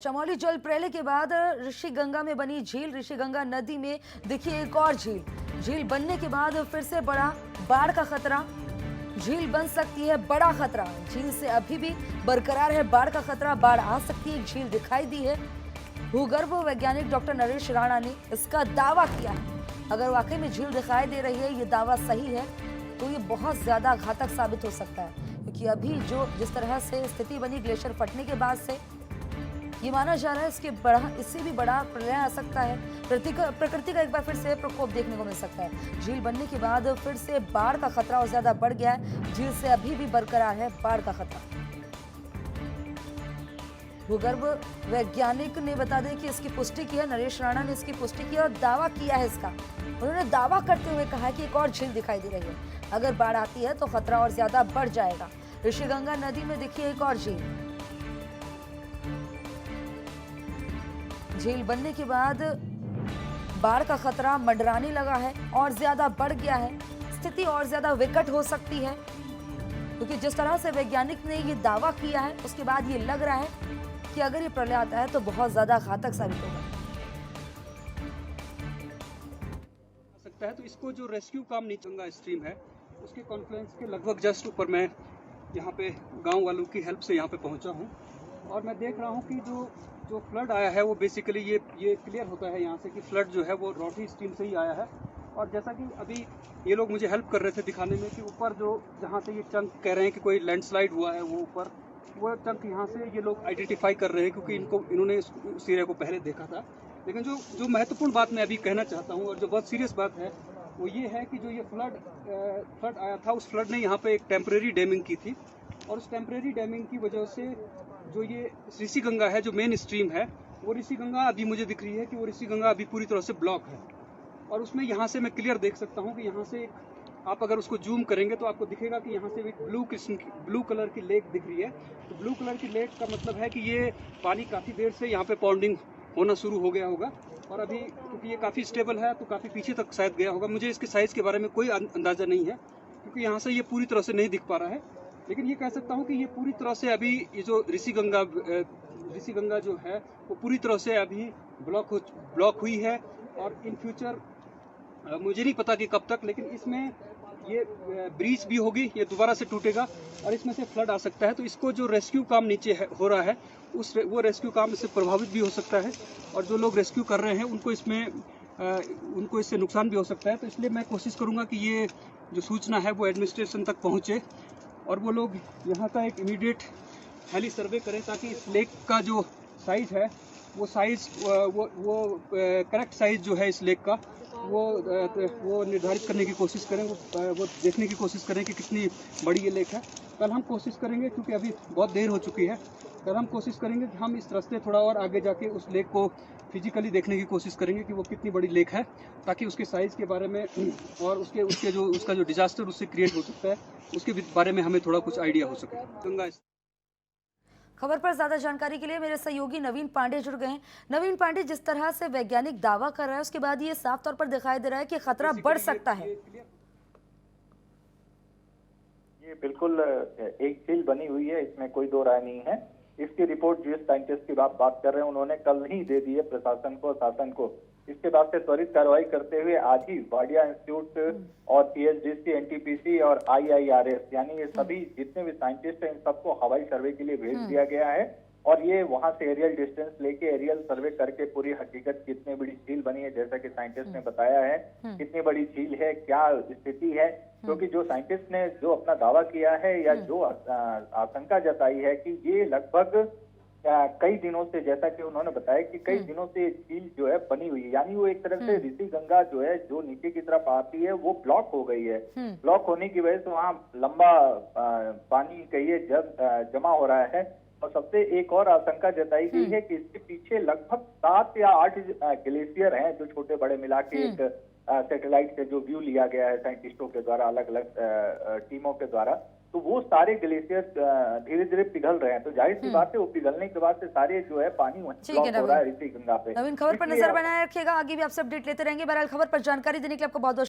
चमोली जल प्रलय के बाद ऋषिगंगा में बनी झील ऋषिगंगा नदी में देखिए एक और झील बनने के बाद फिर से बड़ा बाढ़ का खतरा। झील बन सकती है बड़ा खतरा। झील से अभी भी बरकरार है बाढ़ का खतरा। बाढ़ आ सकती है। झील दिखाई दी है। भूगर्भ वैज्ञानिक डॉक्टर नरेश राणा ने इसका दावा किया है। अगर वाकई में झील दिखाई दे रही है, ये दावा सही है, तो ये बहुत ज्यादा घातक साबित हो सकता है, क्योंकि अभी जिस तरह से स्थिति बनी ग्लेशियर फटने के बाद से ये माना जा रहा है इससे भी बड़ा प्रलय आ सकता है। प्रकृति का एक बार फिर से प्रकोप देखने को मिल सकता है। झील बनने के बाद फिर से बाढ़ का खतरा और ज्यादा बढ़ गया है। झील से अभी भी बरकरार है बाढ़ का खतरा। भूगर्भ वैज्ञानिक ने बता दें कि इसकी पुष्टि की है। नरेश राणा ने इसकी पुष्टि की और दावा किया है इसका। उन्होंने दावा करते हुए कहा कि एक और झील दिखाई दे रही है। अगर बाढ़ आती है तो खतरा और ज्यादा बढ़ जाएगा। ऋषिगंगा नदी में देखिए एक और झील बनने के बाद बाढ़ का खतरा मंडराने लगा है और ज्यादा बढ़ गया है। स्थिति और ज्यादा विकट हो सकती है, क्योंकि जिस तरह से वैज्ञानिक ने ये दावा किया है, उसके बाद ये लग रहा है कि अगर ये प्रलय आता है तो बहुत ज्यादा घातक साबित होगा। सकता है तो इसको जो रेस्क्यू काम नीचंगा स्ट्रीम है, उसके कॉन्फ्लुएंस के लगभग जस्ट ऊपर मैं यहाँ पे गांव वालों की हेल्प से यहाँ पे पहुँचा हूँ और मैं देख रहा हूँ कि जो फ्लड आया है वो बेसिकली ये क्लियर होता है यहाँ से कि फ्लड जो है वो रॉटी स्ट्रीम से ही आया है। और जैसा कि अभी ये लोग मुझे हेल्प कर रहे थे दिखाने में कि ऊपर जो जहाँ से ये चंक कह रहे हैं कि कोई लैंडस्लाइड हुआ है, वो ऊपर वो चंक यहाँ से ये लोग आइडेंटिफाई कर रहे हैं, क्योंकि इन्होंने इस एरिया को पहले देखा था। लेकिन जो महत्वपूर्ण बात मैं अभी कहना चाहता हूँ और जो बहुत सीरियस बात है वो ये है कि जो ये फ्लड आया था, उस फ्लड ने यहाँ पे एक टेम्परेरी डैमिंग की थी और उस टेम्परेरी डैमिंग की वजह से जो ये ऋषिगंगा है, जो मेन स्ट्रीम है, वो ऋषिगंगा अभी मुझे दिख रही है कि वो ऋषिगंगा अभी पूरी तरह से ब्लॉक है। और उसमें यहाँ से मैं क्लियर देख सकता हूँ कि यहाँ से आप अगर उसको जूम करेंगे तो आपको दिखेगा कि यहाँ से एक ब्लू कलर की लेक दिख रही है। तो ब्लू कलर की लेक का मतलब है कि ये पानी काफ़ी देर से यहाँ पे पॉन्डिंग होना शुरू हो गया होगा और अभी क्योंकि ये काफ़ी स्टेबल है तो काफ़ी पीछे तक शायद गया होगा। मुझे इसके साइज़ के बारे में कोई अंदाज़ा नहीं है, क्योंकि यहाँ से ये पूरी तरह से नहीं दिख पा रहा है। लेकिन ये कह सकता हूँ कि ये पूरी तरह से अभी ये जो ऋषिगंगा जो है वो पूरी तरह से अभी ब्लॉक हुई है और इन फ्यूचर मुझे नहीं पता कि कब तक, लेकिन इसमें ये ब्रीच भी होगी, ये दोबारा से टूटेगा और इसमें से फ्लड आ सकता है। तो इसको जो रेस्क्यू काम नीचे हो रहा है वो रेस्क्यू काम इससे प्रभावित भी हो सकता है और जो लोग रेस्क्यू कर रहे हैं उनको इससे नुकसान भी हो सकता है। तो इसलिए मैं कोशिश करूँगा कि ये जो सूचना है वो एडमिनिस्ट्रेशन तक पहुँचे और वो लोग यहाँ का एक इमीडिएट हेली सर्वे करें, ताकि इस लेक का जो साइज है वो साइज वो करेक्ट साइज जो है इस लेक का वो निर्धारित करने की कोशिश करें, वो देखने की कोशिश करें कि कितनी बड़ी ये लेक है। कल हम कोशिश करेंगे, क्योंकि अभी बहुत देर हो चुकी है, कल हम कोशिश करेंगे कि हम इस रास्ते थोड़ा और आगे जाके उस लेक को फिजिकली देखने की कोशिश करेंगे कि वो कितनी बड़ी लेक है, ताकि उसके साइज़ के बारे में और उसका जो डिजास्टर उससे क्रिएट हो सकता है उसके बारे में हमें थोड़ा कुछ आइडिया हो सके। गंगा खबर पर ज्यादा जानकारी के लिए मेरे सहयोगी नवीन पांडे जुड़ गए हैं। नवीन पांडे, जिस तरह से वैज्ञानिक दावा कर रहा है उसके बाद ये साफ तौर पर दिखाई दे रहा है कि खतरा बढ़ सकता है। ये बिल्कुल एक झील बनी हुई है, इसमें कोई दो राय नहीं है। इसकी रिपोर्ट जिस साइंटिस्ट की बात कर रहे हैं उन्होंने कल ही दे दी है प्रशासन को, शासन को। इसके बाद से त्वरित कार्रवाई करते हुए आज ही वाडिया इंस्टीट्यूट और पीएचडीसी, एनटीपीसी और आईआईआरएस यानी ये सभी जितने भी साइंटिस्ट हैं इन सबको हवाई सर्वे के लिए भेज दिया गया है और ये वहां से एरियल डिस्टेंस लेके एरियल सर्वे करके पूरी हकीकत कितनी बड़ी झील बनी है, जैसा कि साइंटिस्ट ने बताया है, कितनी बड़ी झील है, क्या स्थिति है। क्योंकि जो साइंटिस्ट ने जो अपना दावा किया है या जो आशंका जताई है कि ये लगभग कई दिनों से, जैसा कि उन्होंने बताया कि कई दिनों से झील जो है बनी हुई है, यानी वो एक तरह से ऋषिगंगा जो है जो नीचे की तरफ आती है वो ब्लॉक हो गई है। ब्लॉक होने की वजह से वहाँ लंबा पानी कहिए जमा हो रहा है। और सबसे एक और आशंका जताई गई है कि इसके पीछे लगभग 7 या 8 ग्लेशियर हैं, जो छोटे बड़े मिला के एक सैटेलाइट से जो व्यू लिया गया है साइंटिस्टों के द्वारा, अलग अलग टीमों के द्वारा। तो वो सारे ग्लेशियर धीरे धीरे पिघल रहे हैं। तो जाहिर सी बात है वो पिघलने के बाद से सारे जो है पानी ब्लॉक हो रहा है ऋषिगंगा पे। नवीन, खबर पर नजर बनाए रखिएगा, आगे भी आपसे अपडेट लेते रहेंगे। बहरहाल खबर पर जानकारी देने के लिए आपको बहुत बहुत